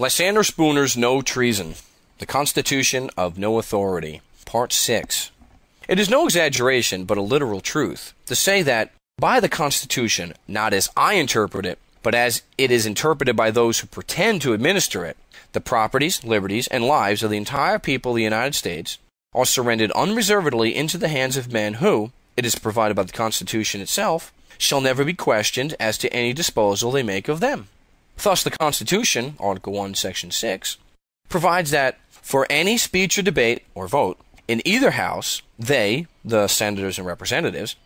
Lysander Spooner's No Treason, the Constitution of No Authority, Part 6. It is no exaggeration, but a literal truth, to say that by the Constitution, not as I interpret it, but as it is interpreted by those who pretend to administer it, the properties, liberties, and lives of the entire people of the United States are surrendered unreservedly into the hands of men who, it is provided by the Constitution itself, shall never be questioned as to any disposal they make of them. Thus the Constitution, Article 1, Section 6, provides that for any speech or debate or vote in either house, they, the senators and representatives,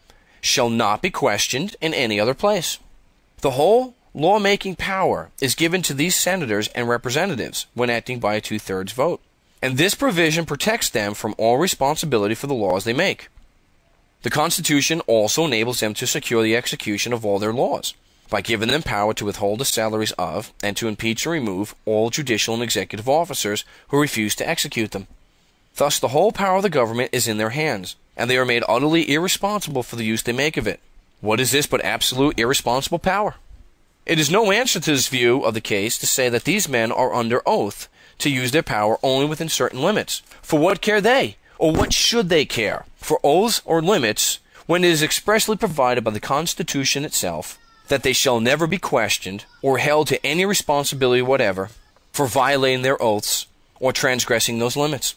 shall not be questioned in any other place. The whole lawmaking power is given to these senators and representatives when acting by a 2/3 vote, and this provision protects them from all responsibility for the laws they make. The Constitution also enables them to secure the execution of all their laws, by giving them power to withhold the salaries of, and to impeach or remove, all judicial and executive officers who refuse to execute them. Thus the whole power of the government is in their hands, and they are made utterly irresponsible for the use they make of it. What is this but absolute irresponsible power? It is no answer to this view of the case to say that these men are under oath to use their power only within certain limits. For what care they, or what should they care, for oaths or limits, when it is expressly provided by the Constitution itself that they shall never be questioned or held to any responsibility whatever for violating their oaths or transgressing those limits.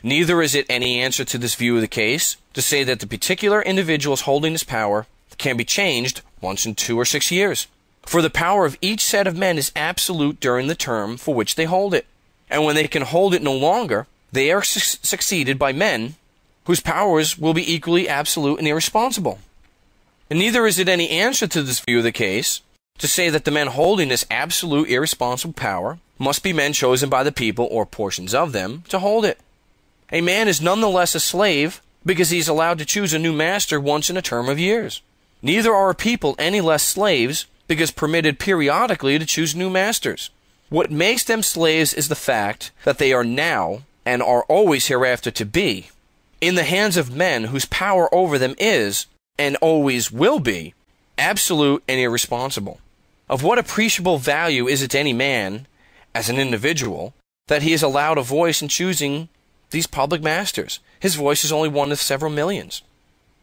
Neither is it any answer to this view of the case to say that the particular individuals holding this power can be changed once in 2 or 6 years. For the power of each set of men is absolute during the term for which they hold it. And when they can hold it no longer, they are succeeded by men whose powers will be equally absolute and irresponsible. And neither is it any answer to this view of the case to say that the men holding this absolute irresponsible power must be men chosen by the people or portions of them to hold it. A man is nonetheless a slave because he is allowed to choose a new master once in a term of years. Neither are a people any less slaves because permitted periodically to choose new masters. What makes them slaves is the fact that they are now, and are always hereafter to be, in the hands of men whose power over them is, and always will be, absolute and irresponsible. Of what appreciable value is it to any man, as an individual, that he is allowed a voice in choosing these public masters? His voice is only one of several millions.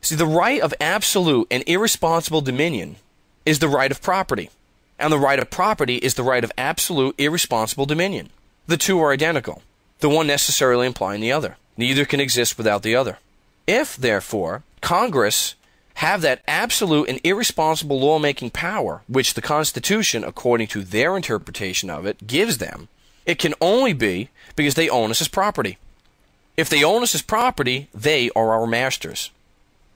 See, the right of absolute and irresponsible dominion is the right of property, and the right of property is the right of absolute irresponsible dominion. The two are identical, the one necessarily implying the other. Neither can exist without the other. If, therefore, Congress have that absolute and irresponsible lawmaking power, which the Constitution, according to their interpretation of it, gives them, it can only be because they own us as property. If they own us as property, they are our masters,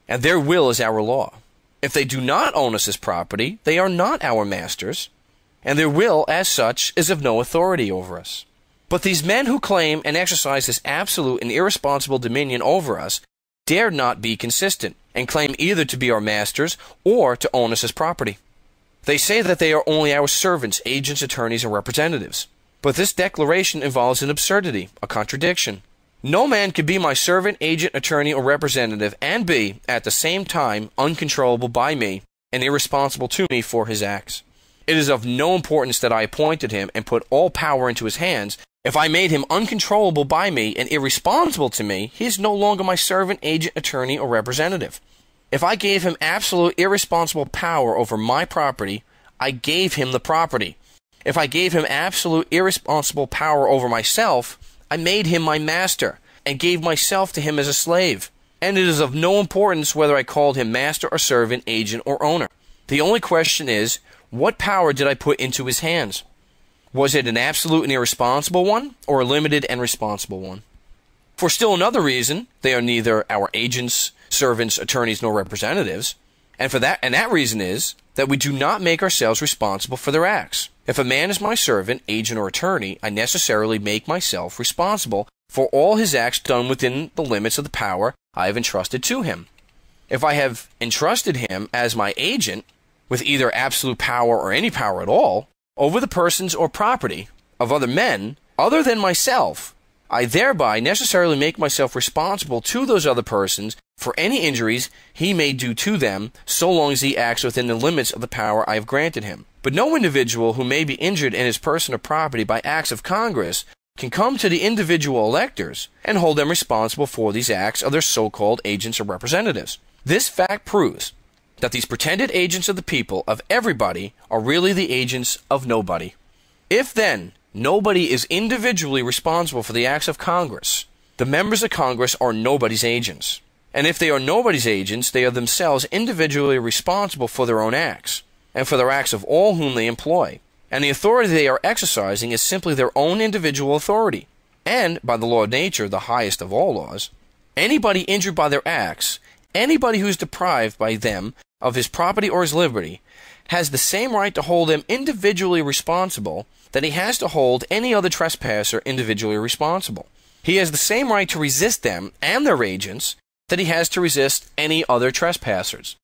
and their will is our law. If they do not own us as property, they are not our masters, and their will, as such, is of no authority over us. But these men who claim and exercise this absolute and irresponsible dominion over us dare not be consistent, and claim either to be our masters or to own us as property. They say that they are only our servants, agents, attorneys, and representatives. But this declaration involves an absurdity, a contradiction. No man can be my servant, agent, attorney, or representative, and be, at the same time, uncontrollable by me, and irresponsible to me for his acts. It is of no importance that I appointed him and put all power into his hands. If I made him uncontrollable by me and irresponsible to me, he is no longer my servant, agent, attorney, or representative. If I gave him absolute irresponsible power over my property, I gave him the property. If I gave him absolute irresponsible power over myself, I made him my master, and gave myself to him as a slave. And it is of no importance whether I called him master or servant, agent or owner. The only question is, what power did I put into his hands? Was it an absolute and irresponsible one, or a limited and responsible one? For still another reason, they are neither our agents, servants, attorneys, nor representatives, and that reason is that we do not make ourselves responsible for their acts. If a man is my servant, agent, or attorney, I necessarily make myself responsible for all his acts done within the limits of the power I have entrusted to him. If I have entrusted him as my agent, with either absolute power or any power at all, over the persons or property of other men, other than myself, I thereby necessarily make myself responsible to those other persons for any injuries he may do to them, so long as he acts within the limits of the power I have granted him. But no individual who may be injured in his person or property by acts of Congress can come to the individual electors and hold them responsible for these acts of their so-called agents or representatives. This fact proves that these pretended agents of the people, of everybody, are really the agents of nobody. If then nobody is individually responsible for the acts of Congress, the members of Congress are nobody's agents. And if they are nobody's agents, they are themselves individually responsible for their own acts, and for their acts of all whom they employ. And the authority they are exercising is simply their own individual authority. And, by the law of nature, the highest of all laws, anybody injured by their acts, anybody who is deprived by them of his property or his liberty, has the same right to hold them individually responsible that he has to hold any other trespasser individually responsible. He has the same right to resist them and their agents that he has to resist any other trespassers.